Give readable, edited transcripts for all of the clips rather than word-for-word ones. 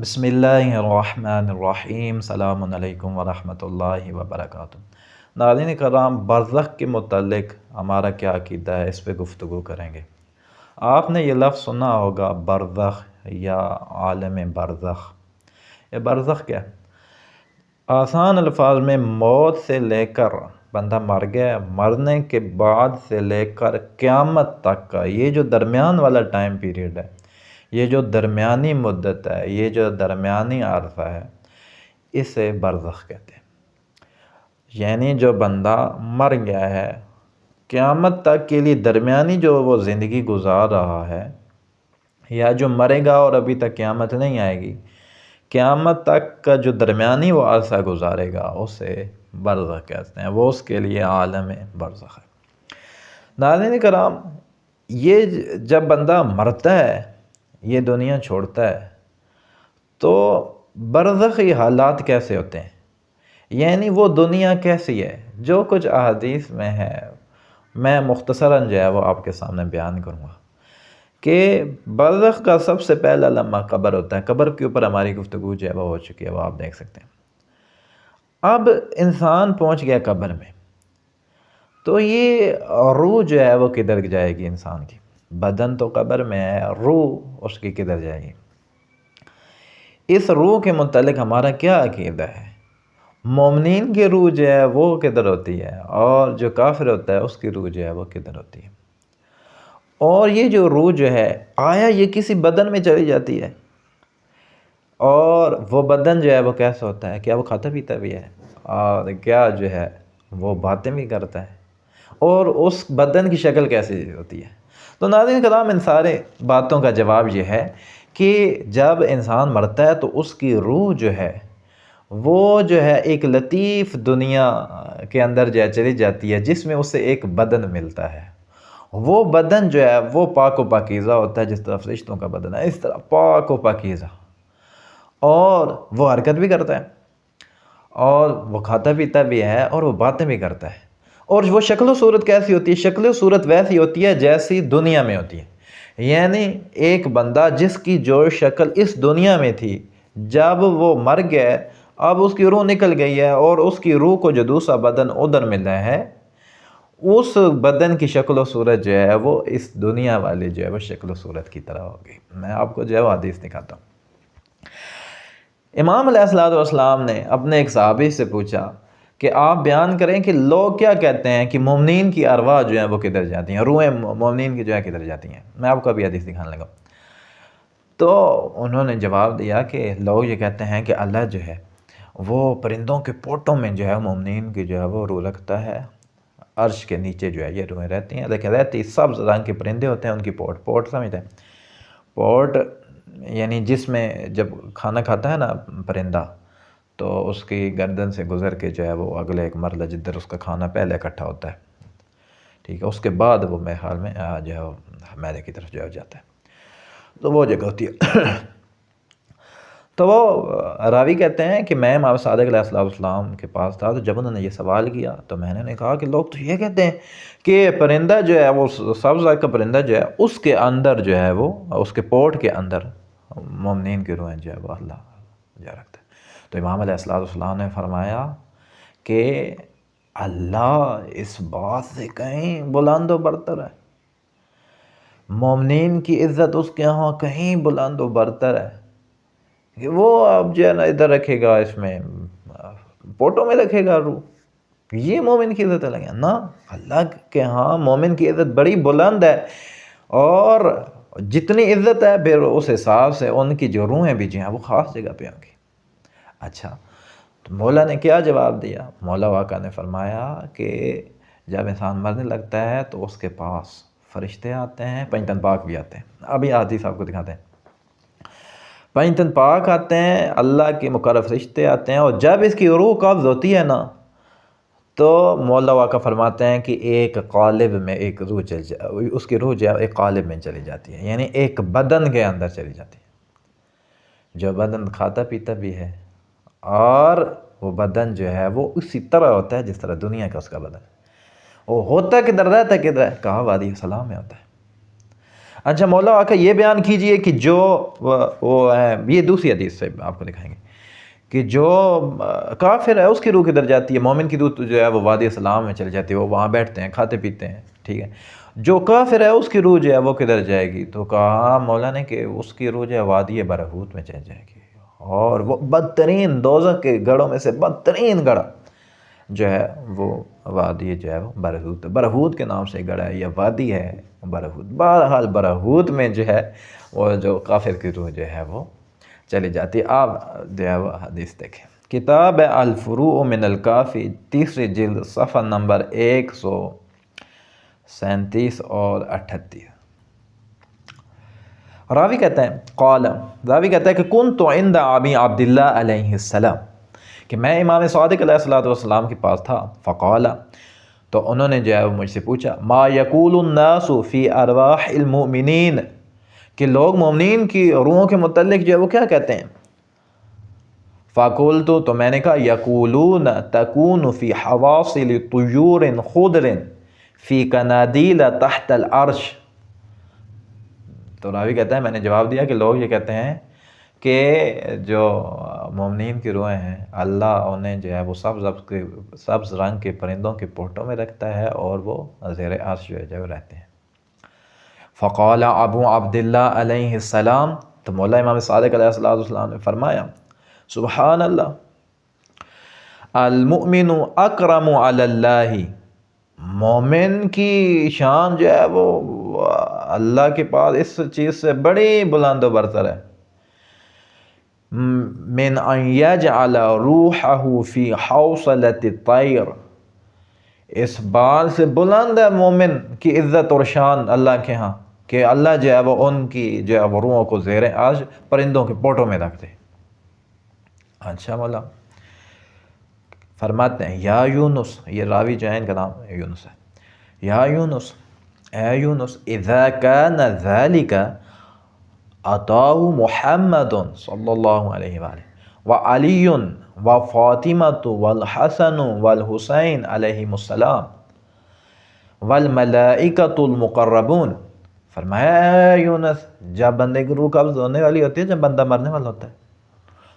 بسم اللہ الرحمن الرحیم، السلام علیکم ورحمۃ اللہ وبرکاتہ۔ ناظرین کرام، برزخ کے متعلق ہمارا کیا عقیدہ ہے، اس پہ گفتگو کریں گے۔ آپ نے یہ لفظ سنا ہوگا، برزخ یا عالم برزخ۔ یہ برزخ کیا ہے؟ آسان الفاظ میں موت سے لے کر، بندہ مر گیا، مرنے کے بعد سے لے کر قیامت تک کا یہ جو درمیان والا ٹائم پیریڈ ہے، یہ جو درمیانی مدت ہے، یہ جو درمیانی عرصہ ہے، اسے برزخ کہتے ہیں۔ یعنی جو بندہ مر گیا ہے، قیامت تک کے لیے درمیانی جو وہ زندگی گزار رہا ہے، یا جو مرے گا اور ابھی تک قیامت نہیں آئے گی، قیامت تک کا جو درمیانی وہ عرصہ گزارے گا، اسے برزخ کہتے ہیں۔ وہ اس کے لیے عالم برزخ ہے۔ ناظرین کرام، یہ جب بندہ مرتا ہے، یہ دنیا چھوڑتا ہے، تو برزخی حالات کیسے ہوتے ہیں، یعنی وہ دنیا کیسی ہے، جو کچھ احادیث میں ہے، میں مختصراً جو ہے وہ آپ کے سامنے بیان کروں گا کہ برزخ کا سب سے پہلا لمحہ قبر ہوتا ہے۔ قبر کے اوپر ہماری گفتگو جو ہے وہ ہو چکی ہے، وہ آپ دیکھ سکتے ہیں۔ اب انسان پہنچ گیا قبر میں، تو یہ روح جو ہے وہ کدھر جائے گی انسان کی؟ بدن تو قبر میں ہے، روح اس کی کدھر جائے گی؟ اس روح کے متعلق ہمارا کیا عقیدہ ہے؟ مومنین کی روح جو ہے وہ کدھر ہوتی ہے، اور جو کافر ہوتا ہے اس کی روح جو ہے وہ کدھر ہوتی ہے؟ اور یہ جو روح جو ہے، آیا یہ کسی بدن میں چلی جاتی ہے؟ اور وہ بدن جو ہے وہ کیسا ہوتا ہے؟ کیا وہ کھاتا پیتا بھی ہے؟ اور کیا جو ہے وہ باتیں بھی کرتا ہے؟ اور اس بدن کی شکل کیسی ہوتی ہے؟ تو ناظرین کرام، ان سارے باتوں کا جواب یہ ہے کہ جب انسان مرتا ہے تو اس کی روح جو ہے وہ جو ہے ایک لطیف دنیا کے اندر جو ہے چلی جاتی ہے، جس میں اسے ایک بدن ملتا ہے۔ وہ بدن جو ہے وہ پاک و پاکیزہ ہوتا ہے، جس طرح فرشتوں کا بدن ہے، اس طرح پاک و پاکیزہ، اور وہ حرکت بھی کرتا ہے، اور وہ کھاتا پیتا بھی ہے، اور وہ باتیں بھی کرتا ہے۔ اور وہ شکل و صورت کیسی ہوتی ہے؟ شکل و صورت ویسی ہوتی ہے جیسی دنیا میں ہوتی ہے۔ یعنی ایک بندہ جس کی جو شکل اس دنیا میں تھی، جب وہ مر گیا، اب اس کی روح نکل گئی ہے، اور اس کی روح کو جو دوسرا بدن ادھر ملا ہے، اس بدن کی شکل و صورت جو ہے وہ اس دنیا والی جو ہے وہ شکل و صورت کی طرح ہوگی۔ میں آپ کو جو ہے وہ حدیث دکھاتا ہوں۔ امام علیہ السلام نے اپنے ایک صحابی سے پوچھا کہ آپ بیان کریں کہ لوگ کیا کہتے ہیں کہ مومنین کی ارواح جو ہیں وہ کدھر جاتی ہیں، روحیں مومنین کی جو ہے کدھر جاتی ہیں؟ میں آپ کو ابھی حدیث دکھانے لگا۔ تو انہوں نے جواب دیا کہ لوگ یہ کہتے ہیں کہ اللہ جو ہے وہ پرندوں کے پوٹوں میں جو ہے مومنین کی جو ہے وہ روح رکھتا ہے، عرش کے نیچے جو ہے یہ روحیں رہتی ہیں، لیکن رہتی سبز رنگ کے پرندے ہوتے ہیں، ان کی پوٹ سمجھتے ہیں؟ پوٹ یعنی جس میں جب کھانا کھاتا ہے نا پرندہ، تو اس کی گردن سے گزر کے جو ہے وہ اگلے ایک مرلہ جدھر اس کا کھانا پہلے اکٹھا ہوتا ہے، ٹھیک ہے، اس کے بعد وہ میرے خیال میں جو ہے میدے کی طرف جو ہے جاتا ہے، تو وہ جگہ ہوتی ہے۔ تو وہ راوی کہتے ہیں کہ میں امام صادق علیہ السلام کے پاس تھا، تو جب انہوں نے یہ سوال کیا تو میں نے کہا کہ لوگ تو یہ کہتے ہیں کہ پرندہ جو ہے وہ سبز رنگ کا پرندہ جو ہے اس کے اندر جو ہے وہ اس کے پوٹ کے اندر مومنین کی روحیں جو ہے وہ اللہ جا رکھتا ہے۔ تو امام علیہ السلام نے فرمایا کہ اللہ اس بات سے کہیں بلند و برتر ہے، مومنین کی عزت اس کے ہاں کہیں بلند و برتر ہے، کہ وہ اب جو ہے نا ادھر رکھے گا، اس میں پوٹوں میں رکھے گا روح، یہ مومن کی عزت الگ ہے نا؟ اللہ کے ہاں مومن کی عزت بڑی بلند ہے، اور جتنی عزت ہے پھر اس حساب سے ان کی جو روحیں بھی جو ہیں وہ خاص جگہ پہ ہوں گی۔ اچھا، تو مولا نے کیا جواب دیا؟ مولا واقعہ نے فرمایا کہ جب انسان مرنے لگتا ہے تو اس کے پاس فرشتے آتے ہیں، پنجتن پاک بھی آتے ہیں۔ ابھی حدیث آپ کو دکھاتے ہیں۔ پنجتن پاک آتے ہیں، اللہ کے مقرب فرشتے آتے ہیں، اور جب اس کی روح قبض ہوتی ہے نا، تو مولا واقعہ فرماتے ہیں کہ ایک قالب میں ایک روح اس کی روح جو ہے ایک قالب میں چلی جاتی ہے، یعنی ایک بدن کے اندر چلی جاتی ہے، جو بدن کھاتا پیتا بھی ہے، اور وہ بدن جو ہے وہ اسی طرح ہوتا ہے جس طرح دنیا کا اس کا بدن، وہ ہوتا کدھر، رہتا کدھر ہے؟ کہا وادی سلام میں ہوتا ہے۔ اچھا مولا آقا یہ بیان کیجئے کہ جو وہ یہ دوسری حدیث سے آپ کو دکھائیں گے کہ جو کافر ہے اس کی روح کدھر جاتی ہے، مومن کی روح جو ہے وہ وادی سلام میں چلی جاتی ہے، وہ وہاں بیٹھتے ہیں کھاتے پیتے ہیں، ٹھیک ہے. جو کافر ہے اس کی روح جو ہے وہ کدھر جائے گی؟ تو کہا مولا نے کہ اس کی روح جو ہے وادی برہوت میں چلی جائے گی، اور وہ بدترین دوزخ کے گڑھوں میں سے بدترین گڑھ جو ہے وہ وادی جو ہے وہ برہوت، برہوت کے نام سے گڑھ ہے، یہ وادی ہے برہوت. بہرحال برہوت میں جو ہے وہ جو کافر کی روح جو ہے وہ چلی جاتی ہے. آپ جو ہے وہ حدیث دیکھیں، کتاب الفروع من الکافی، تیسری جلد، صفحہ نمبر 137 اور 38. راوی کہتا ہے راوی کہتا ہے کہ کنت عند ابی عبداللہ علیہ السلام، کہ میں امام صادق علیہ السلام کے پاس تھا. فقال، تو انہوں نے جو ہے وہ مجھ سے پوچھا، ما یقول الناس فی ارواح المؤمنین، کہ لوگ مومنین کی روحوں کے متعلق جو ہے وہ کیا کہتے ہیں؟ فقلت، تو میں نے کہا، یقولون تکون فی حواصل طیور خضر فی کنادیل تحت العرش. تو راوی کہتا ہے میں نے جواب دیا کہ لوگ یہ کہتے ہیں کہ جو مومنین کی روحیں ہیں اللہ انہیں جو ہے وہ سبز رنگ کے پرندوں کے پوٹوں میں رکھتا ہے اور وہ زیر عرش جو ہے وہ رہتے ہیں. فقال ابو عبداللہ علیہ السلام، تو مولا امام صادق علیہ السلام نے فرمایا، سبحان اللہ، المؤمن اکرم علی اللہ، مومن کی شان جو ہے وہ اللہ کے پاس اس چیز سے بڑی بلند و برتر ہے، من ان یجعل روحہ فی حوصلۃ الطیر، اس بات سے بلند ہے مومن کی عزت اور شان اللہ کے ہاں کہ اللہ جو ہے وہ ان کی جو ہے وہ روحوں کو زیر عرش پرندوں کے پوٹوں میں رکھ دے. اچھا مولا فرماتے ہیں، یا یونس، یہ راوی جو ہے ان کا نام یونس ہے، یا یونس، اے یونس، اذا کان ذلک عطاہ محمد صلی اللہ علیہ وآلہ وعلی وفاطمۃ والحسن والحسین علیہم السلام والملائکۃ المقربون. فرمایا اے یونس، جب بندے کی روح قبض ہونے والی ہوتی ہے، جب بندہ مرنے والا ہوتا ہے،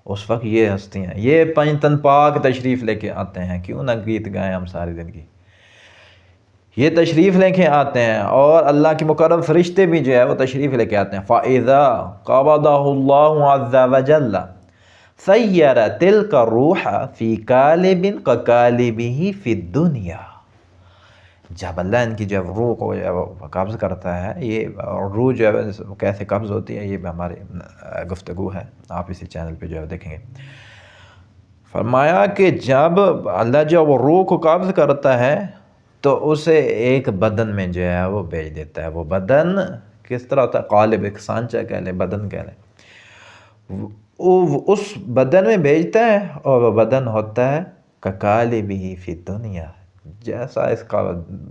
اس وقت یہ ہستیاں، یہ پنج تن پاک تشریف لے کے آتے ہیں. کیوں نہ گیت گائیں ہم ساری زندگی، یہ تشریف لے کے آتے ہیں، اور اللہ کے مقرب فرشتے بھی جو ہے وہ تشریف لے کے آتے ہیں. فَإِذَا قَبَضَهُ اللَّهُ عَزَّ وَجَلَّ سَيَّرَ تِلْكَ الرُّوحَ فِي قَالِبٍ كَقَالِبِهِ فِي الدُّنْيَا. جب اللہ ان کی جو روح کو جو ہے وہ قبض کرتا ہے، یہ روح جو ہے کیسے قبض ہوتی ہے، یہ بھی ہماری گفتگو ہے، آپ اسی چینل پہ جو ہے دیکھیں گے. فرمایا کہ جب اللہ جو وہ روح کو قبض کرتا ہے تو اسے ایک بدن میں جو ہے وہ بھیج دیتا ہے. وہ بدن کس طرح ہوتا ہے؟ قالب، ایک سانچہ کہہ لیں، بدن کہہ لیں، اس بدن میں بھیجتا ہے، اور وہ بدن ہوتا ہے کَقَالِبِهِ فِي الدُّنْيَا، جیسا اس کا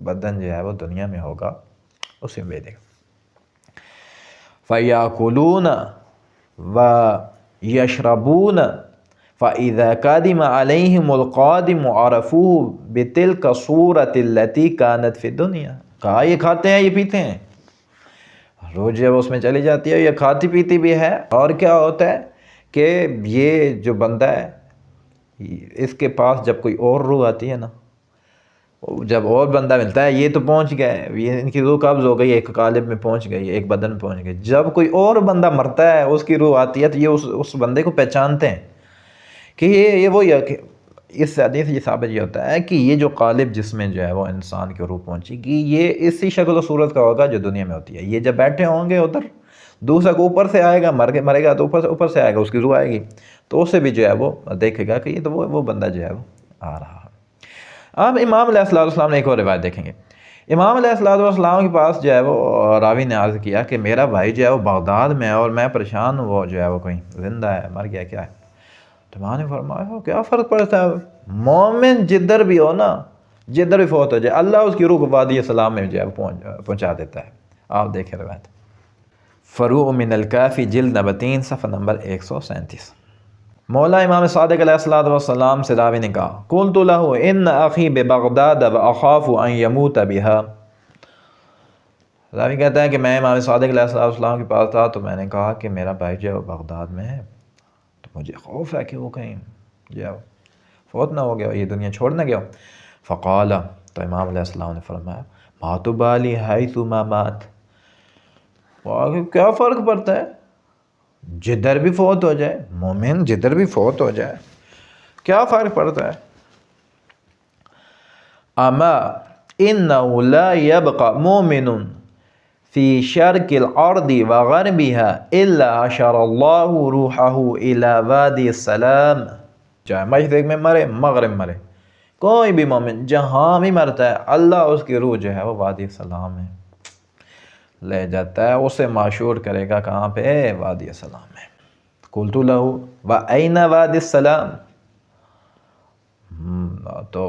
بدن جو ہے وہ دنیا میں ہوگا اسی میں بھیجے گا. فَيَأْكُلُونَ وَيَشْرَبُونَ فَإِذَا قَدِمَ عَلَيْهِمُ الْقَادِمُ عَرَفُوهُ بِتِلْكَ الصُّورَةِ الَّتِي كَانَتْ فِي الدُّنْيَا. کہا یہ کھاتے ہیں، یہ پیتے ہیں، روح جو ہے اس میں چلی جاتی ہے، یہ کھاتی پیتی بھی ہے. اور کیا ہوتا ہے کہ یہ جو بندہ ہے اس کے پاس جب کوئی اور روح آتی ہے نا، جب اور بندہ ملتا ہے، یہ تو پہنچ گئے، یہ ان کی روح قبض ہو گئی، ایک قالب میں پہنچ گئی، ایک بدن میں پہنچ گئی. جب کوئی اور بندہ مرتا ہے، اس کی روح آتی ہے، تو یہ اس بندے کو پہچانتے ہیں کہ یہ وہی ہے. کہ اس حدیث یہ ثابت یہ ہوتا ہے کہ یہ جو قالب جس میں جو ہے وہ انسان کی روح پہنچے گی، یہ اسی شکل و صورت کا ہوگا جو دنیا میں ہوتی ہے. یہ جب بیٹھے ہوں گے ادھر، دوسرا کو اوپر سے آئے گا، مرے گا تو اوپر سے آئے گا، اس کی روح آئے گی، تو اسے بھی جو ہے وہ دیکھے گا کہ یہ تو وہ بندہ جو ہے وہ آ رہا ہے. اب امام علیہ السلام نے ایک اور روایت دیکھیں گے. امام علیہ السلام کے پاس جو ہے وہ راوی نے عرض کیا کہ میرا بھائی جو ہے وہ بغداد میں ہے اور میں پریشان ہوں، وہ جو ہے وہ کہیں زندہ ہے، مر گیا، کیا ہے؟ تو ماں نے فرمایا کیا فرق پڑتا ہے، مومن جدھر بھی ہو نا، جدھر بھی فوت ہو جائے، اللہ اس کی روح کو وادی سلام میں جو ہے پہنچا دیتا ہے. آپ دیکھیں روایت فروع من الکافی جلد نمبر 3 صفحہ نمبر 137. مولا امام صادق علیہ السلام سے راوی نے کہا، قلت له ان اخی ببغداد واخاف ان يموت بها. راوی کہتا ہے کہ میں امام صادق علیہ السلام کے پاس تھا تو میں نے کہا کہ میرا بھائی جو ہے وہ بغداد میں ہے، تو مجھے خوف ہے کہ وہ کہیں جو فوت نہ ہو گیا، یہ دنیا چھوڑ نہ گیا۔ فقال، تو امام علیہ السلام نے فرمایا، ما تبالی حیث ما مات، کیا فرق پڑتا ہے جدھر بھی فوت ہو جائے، مومن جدھر بھی فوت ہو جائے کیا فرق پڑتا ہے۔ اما انه لا يبقى مؤمن في شرق الارض وغربها الا حشر الله روحه الى وادي السلام، چاہے مشرق میں مرے مغرب مرے، کوئی بھی مومن جہاں بھی مرتا ہے اللہ اس کی روح جو ہے وہ وادی السلام میں لے جاتا ہے، اسے معشور کرے گا کہاں پہ؟ وادی السلام میں۔ قلت له وأين وادی السلام، تو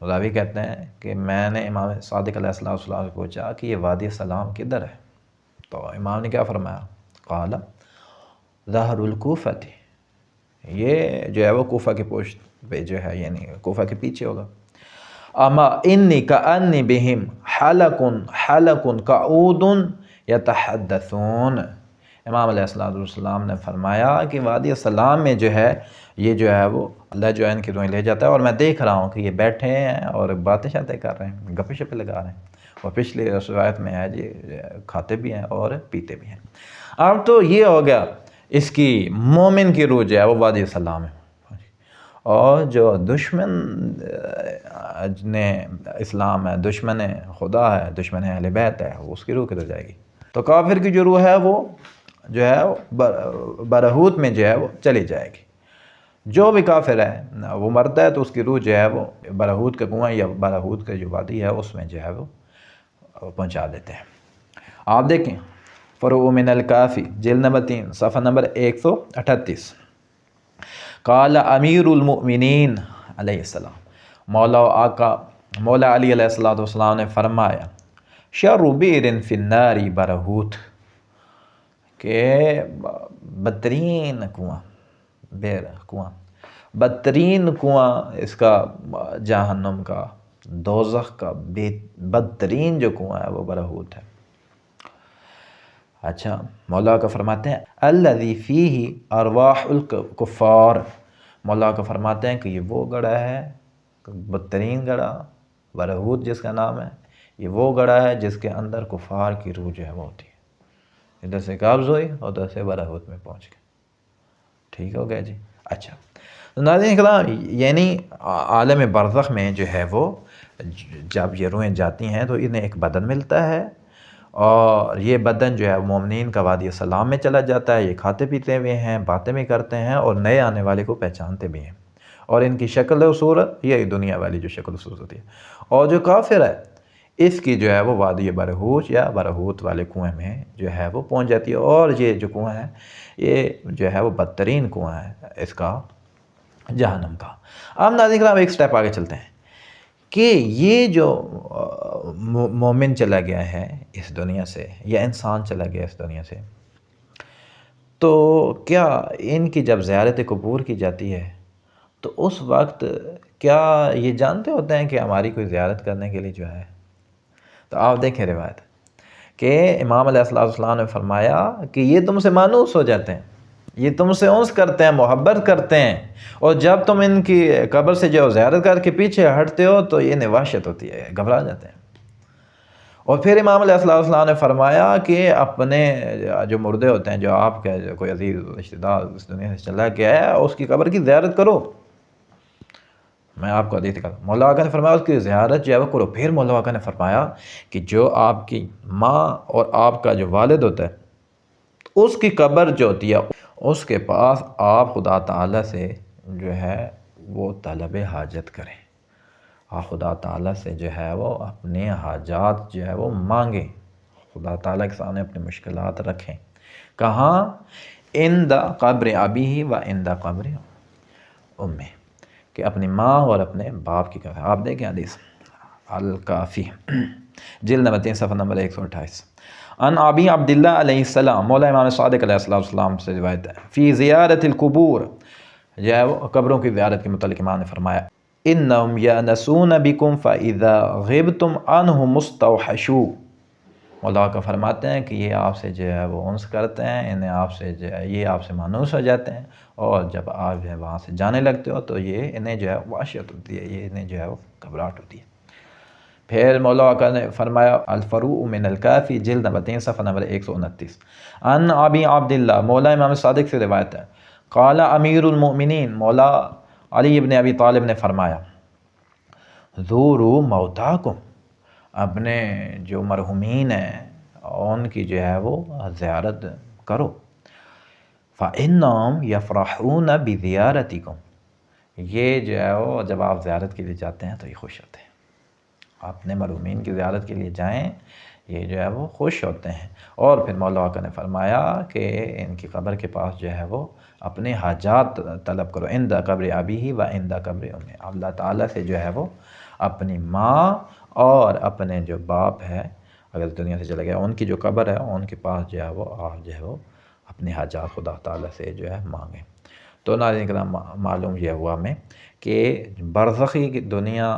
راوی کہتے ہیں کہ میں نے امام صادق علیہ السلام سے پوچھا کہ یہ وادی السلام کدھر ہے؟ تو امام نے کیا فرمایا؟ قال ظہر الکوفہ، یہ جو ہے وہ کوفہ کی پشت پہ جو ہے، یعنی کوفہ کے پیچھے ہوگا۔ اما انی کأنی بہم حلق حلق قعود یتحدثون، امام علیہ السلام نے فرمایا کہ وادی السلام میں جو ہے یہ جو ہے وہ اللہ جو ہے ان کی روحیں لے جاتا ہے، اور میں دیکھ رہا ہوں کہ یہ بیٹھے ہیں اور باتیں شاتیں کر رہے ہیں، گپے شپے لگا رہے ہیں، اور پچھلی روایت میں ہے جی کھاتے بھی ہیں اور پیتے بھی ہیں۔ اب تو یہ ہو گیا اس کی مومن کی روح جو ہے وہ وادی السلام ہے، اور جو دشمن نے اسلام ہے، دشمن خدا ہے، دشمن اہل بیت ہے، اس کی روح کدھر جائے گی؟ تو کافر کی جو روح ہے وہ جو ہے برہوت میں جو ہے وہ چلی جائے گی۔ جو بھی کافر ہے وہ مرتا ہے تو اس کی روح جو ہے وہ برہوت کا کنواں یا برہوت کا جو وادی ہے اس میں جو ہے وہ پہنچا دیتے ہیں۔ آپ دیکھیں فروع من الکافی جلد نمبر 3 صفحہ نمبر 138، قال امیر المؤمنین علیہ السلام، مولا علی علیہ السلام نے فرمایا، شر بئر فی النار برہوت، کہ بدترین کنواں، بئر کنواں، بدترین کنواں اس کا جہنم کا، دوزخ کا بدترین جو کنواں ہے وہ برہوت ہے۔ اچھا، مولا کا فرماتے ہیں الذی فیہ ارواح الکفار، مولا کا فرماتے ہیں کہ یہ وہ گڑھا ہے، بدترین گڑھا برہوت جس کا نام ہے، یہ وہ گڑھا ہے جس کے اندر کفار کی روح جو ہے وہ ہوتی ہے، ادھر سے قابض ہوئی اور ادھر سے برہوت میں پہنچ گئی۔ ٹھیک ہو گیا جی۔ اچھا، ناظرین کرام، یعنی عالم برزخ میں جو ہے وہ جب یہ روحیں جاتی ہیں تو انہیں ایک بدن ملتا ہے، اور یہ بدن جو ہے مومنین کا وادی السلام میں چلا جاتا ہے، یہ کھاتے پیتے ہوئے ہیں، باتیں بھی کرتے ہیں، اور نئے آنے والے کو پہچانتے بھی ہیں، اور ان کی شکل و صورت یہ دنیا والی جو شکل و صورت ہوتی ہے۔ اور جو کافر ہے اس کی جو ہے وہ وادی برہوت یا برہوت والے کنویں میں جو ہے وہ پہنچ جاتی ہے، اور یہ جو کنواں ہے یہ جو ہے وہ بدترین کنواں ہے اس کا جہنم کا۔ اب ناظرین کرام ایک سٹیپ آگے چلتے ہیں کہ یہ جو مومن چلا گیا ہے اس دنیا سے، یا انسان چلا گیا اس دنیا سے، تو کیا ان کی جب زیارت قبور کی جاتی ہے تو اس وقت کیا یہ جانتے ہوتے ہیں کہ ہماری کوئی زیارت کرنے کے لیے جو ہے؟ تو آپ دیکھیں روایت کہ امام علیہ السلام نے فرمایا کہ یہ تم سے مانوس ہو جاتے ہیں، یہ تم سے انس کرتے ہیں، محبت کرتے ہیں، اور جب تم ان کی قبر سے جو زیارت کر کے پیچھے ہٹتے ہو تو یہ وحشت ہوتی ہے، گھبرا جاتے ہیں۔ اور پھر امام علیہ السلام نے فرمایا کہ اپنے جو مردے ہوتے ہیں، جو آپ کا کوئی عزیز رشتہ دار اس دنیا سے چلا گیا ہے، اس کی قبر کی زیارت کرو۔ میں آپ کو حدیث دکھاتا ہوں، مولا آقا نے فرمایا اس کی زیارت جو ہے وہ کرو۔ پھر مولا آقا نے فرمایا کہ جو آپ کی ماں اور آپ کا جو والد ہوتا ہے اس کی قبر جو ہوتی ہے اس کے پاس آپ خدا تعالیٰ سے جو ہے وہ طلب حاجت کریں، آپ خدا تعالیٰ سے جو ہے وہ اپنے حاجات جو ہے وہ مانگیں، خدا تعالیٰ کے سامنے اپنی مشکلات رکھیں۔ کہاں؟ عند قبر ابیہ و عند قبر امہ، کہ اپنی ماں اور اپنے باپ کی قبر۔ آپ دیکھیں حدیث الکافی جلد نمبر 3 صفحہ نمبر 128، ان ابی عبداللہ علیہ السلام، مولا امام صادق علیہ السلام سے روایت ہے، فی زیارت القبور، جو ہے وہ قبروں کی زیارت کے متعلق امام نے فرمایا، انہم یانسون بکم فاذا غبتم عنہم مستوحشوا، مولا کا فرماتے ہیں کہ یہ آپ سے جو ہے وہ انس کرتے ہیں، انہیں آپ سے جو ہے یہ آپ سے مانوس ہو جاتے ہیں، اور جب آپ جو ہے وہاں سے جانے لگتے ہو تو یہ انہیں جو ہے وحشت ہوتی ہے، یہ انہیں جو ہے وہ گھبراہٹ ہوتی ہے۔ پھر مولا کا نے فرمایا الفروع من الکافی جلد نمبر 3 صفحہ نمبر 129، ان ابی عبداللہ مولا امام صادق سے روایت ہے، قال امیر المؤمنین مولا علی ابن ابی طالب نے فرمایا، زوروا موتاکم، اپنے جو مرحومین ہیں ان کی جو ہے وہ زیارت کرو، فإنہم یفرحون بزیارتکم، یہ جو ہے وہ جب آپ زیارت کے لیے جاتے ہیں تو یہ خوش ہوتے ہیں، اپنے مرحومین کی زیارت کے لیے جائیں، یہ جو ہے وہ خوش ہوتے ہیں۔ اور پھر مولا آقا نے فرمایا کہ ان کی قبر کے پاس جو ہے وہ اپنے حاجات طلب کرو، عند قبر ابیہ و عند قبر امیہ، اللہ تعالیٰ سے جو ہے وہ اپنی ماں اور اپنے جو باپ ہے اگر دنیا سے چلے گیا ان کی جو قبر ہے ان کے پاس جو ہے وہ آپ جو ہے وہ اپنے حاجات خدا تعالیٰ سے جو ہے مانگیں۔ تو ناظرین کرام معلوم یہ ہوا ہمیں کہ برزخی کی دنیا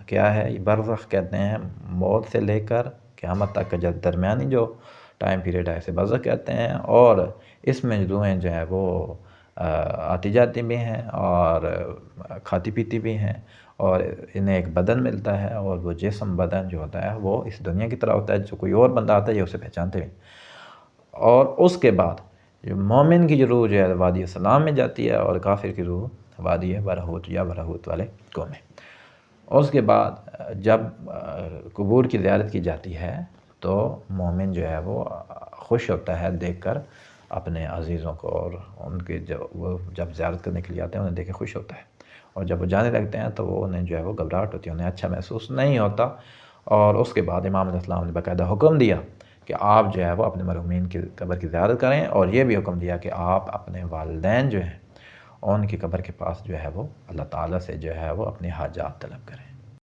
کیا ہے، یہ برزخ کہتے ہیں موت سے لے کر قیامت تک کا جب درمیانی جو ٹائم پیریڈ ہے اسے برزخ کہتے ہیں، اور اس میں روحیں جو ہے وہ آتی جاتی بھی ہیں اور کھاتی پیتی بھی ہیں، اور انہیں ایک بدن ملتا ہے، اور وہ جسم بدن جو ہوتا ہے وہ اس دنیا کی طرح ہوتا ہے، جو کوئی اور بندہ آتا ہے یہ اسے پہچانتے ہیں۔ اور اس کے بعد جو مومن کی جو روح جو ہے وادی سلام میں جاتی ہے، اور کافر کی روح وادی برہوت یا برہوت والے کو میں۔ اس کے بعد جب قبور کی زیارت کی جاتی ہے تو مومن جو ہے وہ خوش ہوتا ہے دیکھ کر اپنے عزیزوں کو، اور ان کے وہ جب زیارت کرنے کے لیے آتے ہیں انہیں دیکھ کے خوش ہوتا ہے، اور جب وہ جانے لگتے ہیں تو وہ انہیں جو ہے وہ گھبراہٹ ہوتی ہے، انہیں اچھا محسوس نہیں ہوتا۔ اور اس کے بعد امام علیہ السلام نے باقاعدہ حکم دیا کہ آپ جو ہے وہ اپنے مرحومین کی قبر کی زیارت کریں، اور یہ بھی حکم دیا کہ آپ اپنے والدین جو ہیں ان کی قبر کے پاس جو ہے وہ اللہ تعالیٰ سے جو ہے وہ اپنے حاجات طلب کریں۔